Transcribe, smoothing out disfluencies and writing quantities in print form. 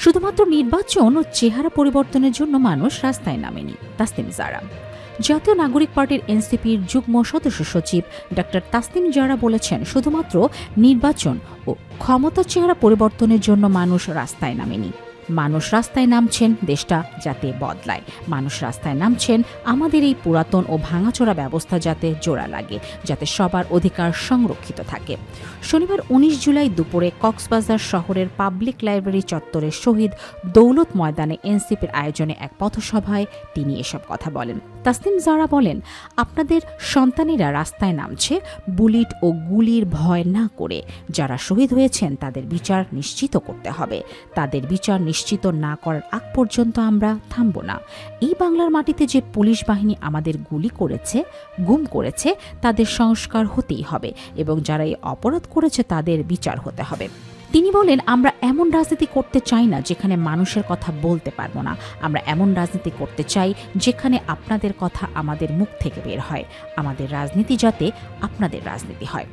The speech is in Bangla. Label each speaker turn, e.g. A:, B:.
A: শুধুমাত্র নির্বাচন ও চেহারা পরিবর্তনের জন্য মানুষ রাস্তায় নামেনি। তাসনিম জারা। জাতীয় নাগরিক পার্টির এনসিপির যুগ্ম সদস্য সচিব ডক্টর তাসনিম জারা বলেছেন, শুধুমাত্র নির্বাচন ও ক্ষমতার চেহারা পরিবর্তনের জন্য মানুষ রাস্তায় নামেনি। মানুষ রাস্তায় নামছেন দেশটা যাতে বদলায়। মানুষ রাস্তায় নামছেন আমাদের এই পুরাতন ও ভাঙাচোরা ব্যবস্থা যাতে জোড়া লাগে, যাতে সবার অধিকার সংরক্ষিত থাকে। শনিবার ১৯ জুলাই দুপুরে কক্সবাজার শহরের পাবলিক লাইব্রেরি চত্বরে শহীদ দৌলত ময়দানে এনসিপির আয়োজনে এক পথসভায় তিনি এসব কথা বলেন। তাসনিম জারা বলেন, আপনাদের সন্তানেরা রাস্তায় নামছে বুলেট ও গুলির ভয় না করে। যারা শহীদ হয়েছেন তাদের বিচার নিশ্চিত করতে হবে। তাদের বিচার নিশ্চিত না করার আগ পর্যন্ত আমরা থামব না। এই বাংলার মাটিতে যে পুলিশ বাহিনী আমাদের গুলি করেছে, গুম করেছে, তাদের সংস্কার হতেই হবে এবং যারা এই অপরাধ করেছে তাদের বিচার হতে হবে। তিনি বলেন, আমরা এমন রাজনীতি করতে চাই না যেখানে মানুষের কথা বলতে পারবো না। আমরা এমন রাজনীতি করতে চাই যেখানে আপনাদের কথা আমাদের মুখ থেকে বের হয়। আমাদের রাজনীতি যাতে আপনাদের রাজনীতি হয়।